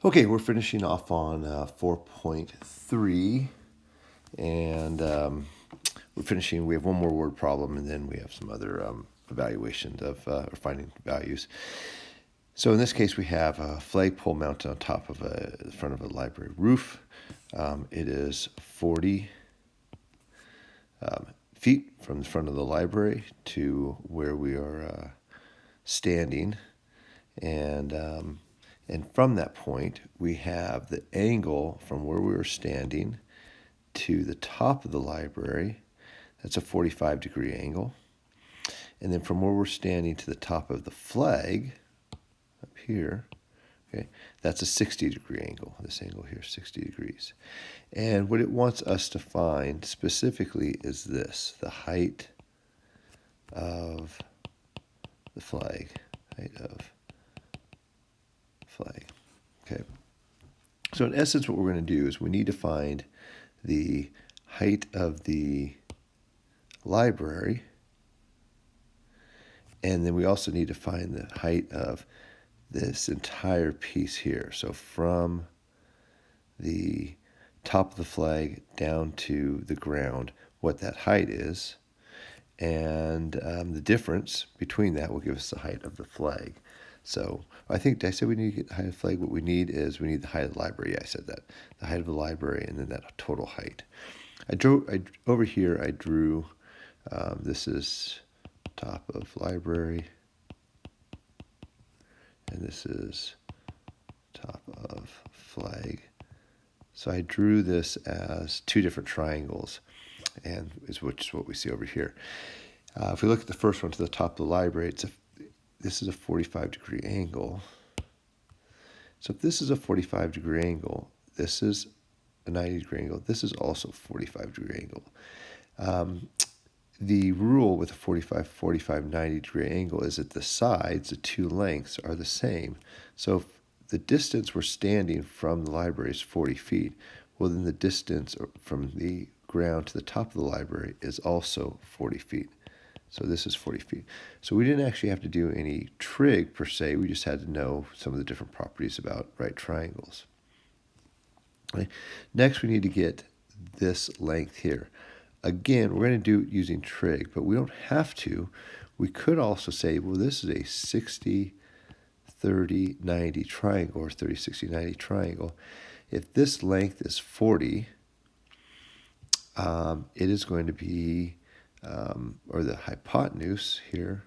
Okay, we're finishing off on 4.3, and we're finishing. We have one more word problem, and then we have some other evaluations of or finding values. So in this case, we have a flagpole mounted on top of the front of a library roof. It is 40 feet from the front of the library to where we are standing, and from that point, we have the angle from where we were standing to the top of the library. That's a 45-degree angle. And then from where we're standing to the top of the flag, up here, okay, that's a 60-degree angle. This angle here is 60 degrees. And what it wants us to find specifically is this, the height of the flag. Height of flag. Okay. So in essence, what we're going to do is we need to find the height of the library, and then we also need to find the height of this entire piece here. So from the top of the flag down to the ground, what that height is, and the difference between that will give us the height of the flag. So I think, did I say we need to get the height of the flag? What we need is we need the height of the library. Yeah, I said that. The height of the library and then that total height. Over here I drew, this is top of library, and this is top of flag. So I drew this as two different triangles, and which is what we see over here. If we look at the first one to the top of the library, this is a 45-degree angle. So if this is a 45-degree angle, this is a 90-degree angle. This is also a 45-degree angle. The rule with a 45, 90-degree angle is that the sides, the two lengths, are the same. So if the distance we're standing from the library is 40 feet, well, then the distance from the ground to the top of the library is also 40 feet. So this is 40 feet. So we didn't actually have to do any trig per se. We just had to know some of the different properties about right triangles. Okay. Next, we need to get this length here. Again, we're going to do it using trig, but we don't have to. We could also say, well, this is a 60, 30, 90 triangle, or 30, 60, 90 triangle. If this length is 40, it is going to be, or the hypotenuse here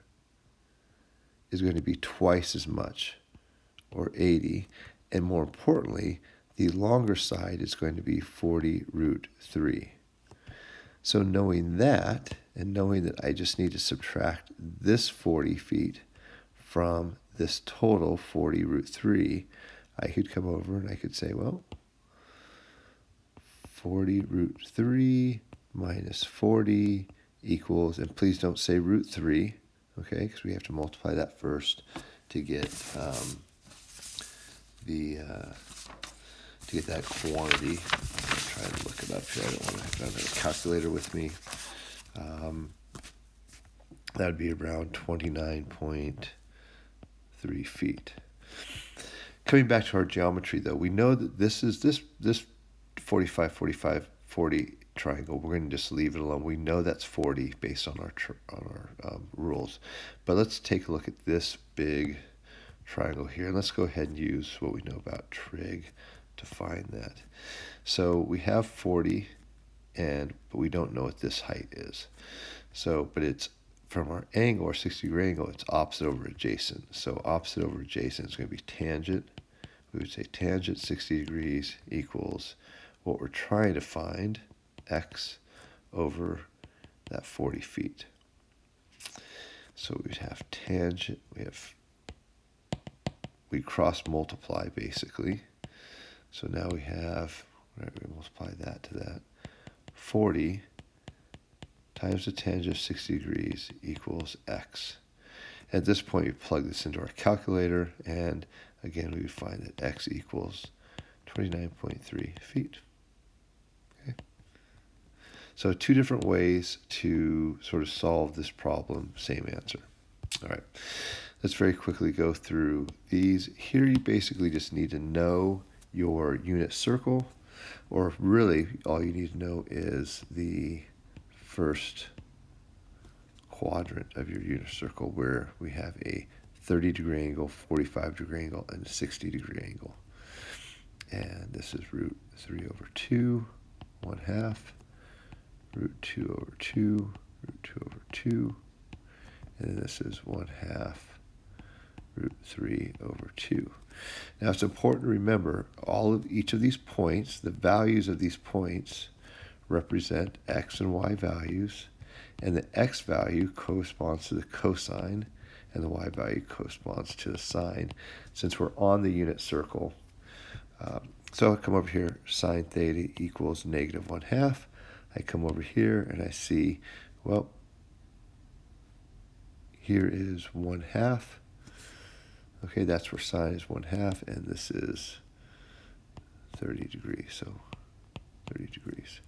is going to be twice as much, or 80. And more importantly, the longer side is going to be 40 root 3. So knowing that, and knowing that I just need to subtract this 40 feet from this total 40 root 3, I could come over and I could say, well, 40 root 3 minus 40 equals, and please don't say root 3, okay, because we have to multiply that first to get that quantity. I'm trying to look it up here. I don't have a calculator with me. That would be around 29.3 feet. Coming back to our geometry, though, we know that this 45, 45, 40 triangle. We're going to just leave it alone. We know that's 40 based on our rules. But let's take a look at this big triangle here, and let's go ahead and use what we know about trig to find that. So we have 40, but we don't know what this height is. So, but it's from our angle, our 60-degree angle, it's opposite over adjacent. So opposite over adjacent is going to be tangent. We would say tangent 60 degrees equals what we're trying to find, x over that 40 feet. So we'd have tangent, we cross multiply basically. So now we have, we multiply that to that, 40 times the tangent of 60 degrees equals x. At this point, we plug this into our calculator, and again, we would find that x equals 29.3 feet. Okay. So two different ways to sort of solve this problem, same answer. All right, let's very quickly go through these. Here you basically just need to know your unit circle, or really all you need to know is the first quadrant of your unit circle where we have a 30-degree angle, 45-degree angle, and a 60-degree angle. And this is root 3 over 2, 1/2, root 2 over 2, root 2 over 2, and then this is 1/2 root 3 over 2. Now it's important to remember each of these points, the values of these points represent x and y values, and the x value corresponds to the cosine, and the y value corresponds to the sine, since we're on the unit circle. So I come over here, sine theta equals negative 1/2. I come over here and I see, well, here is 1/2. Okay, that's where sine is 1/2, and this is 30 degrees, so 30 degrees.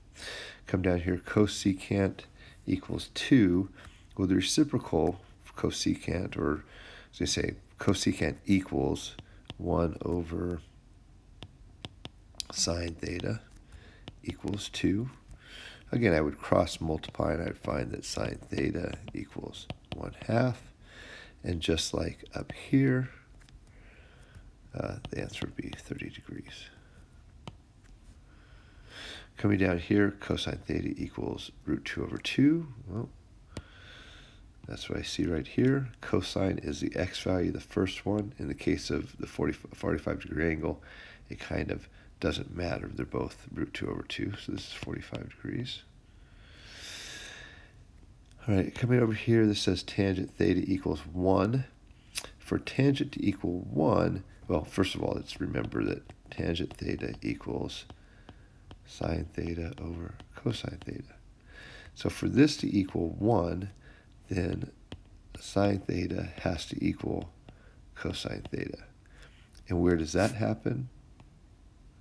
Come down here, cosecant equals 2. Well, the reciprocal of cosecant, or as they say, cosecant equals 1 over sine theta equals 2. Again, I would cross multiply and I'd find that sine theta equals 1/2. And just like up here, the answer would be 30 degrees. Coming down here, cosine theta equals root 2 over 2. Well, that's what I see right here. Cosine is the x value, the first one. In the case of the 45-degree angle, it kind of doesn't matter. They're both root 2 over 2, so this is 45 degrees. All right, coming over here, this says tangent theta equals 1. For tangent to equal 1, well, first of all, let's remember that tangent theta equals sine theta over cosine theta. So for this to equal 1, then sine theta has to equal cosine theta. And where does that happen?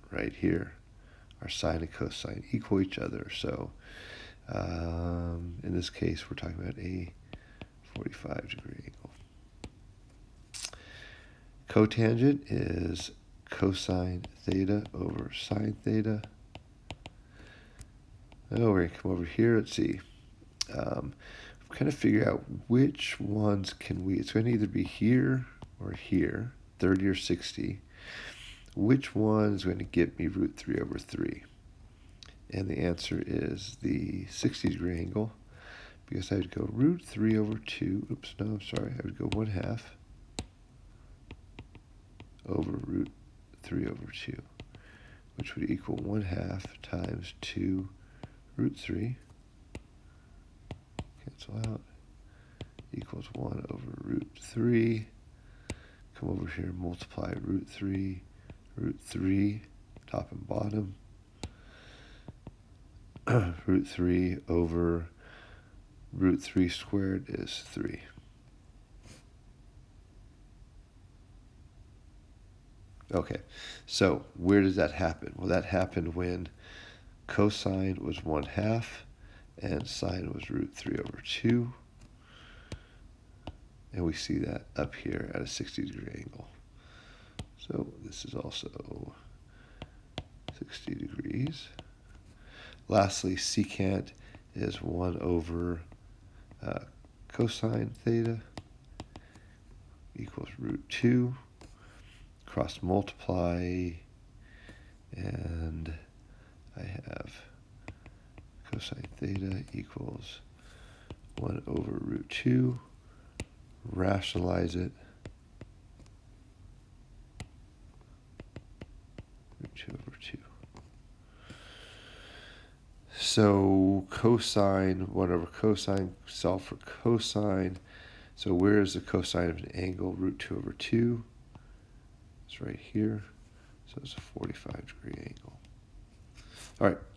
Right here. Our sine and cosine equal each other. So in this case, we're talking about a 45-degree angle. Cotangent is cosine theta over sine theta. Oh, we're going to come over here. Let's see. Kind of figure out which ones can we. It's going to either be here or here, 30 or 60. Which one is going to give me root 3 over 3? And the answer is the 60-degree angle, because I would go root 3 over 2. Oops, no, I'm sorry. I would go 1/2 over root 3 over 2, which would equal 1/2 times 2 root 3. Cancel out. Equals 1 over root 3. Come over here, multiply root 3, top and bottom. Root 3 over root 3 squared is 3. Okay, so where does that happen? Well, that happened when cosine was 1/2 and sine was root 3 over 2. And we see that up here at a 60-degree angle. So this is also 60 degrees. Lastly, secant is 1 over cosine theta equals root 2. Cross multiply, and I have cosine theta equals 1 over root 2. Rationalize it. Root 2 over 2. So cosine, 1 over cosine, solve for cosine. So where is the cosine of an angle? Root 2 over 2. It's right here. So it's a 45-degree angle. All right.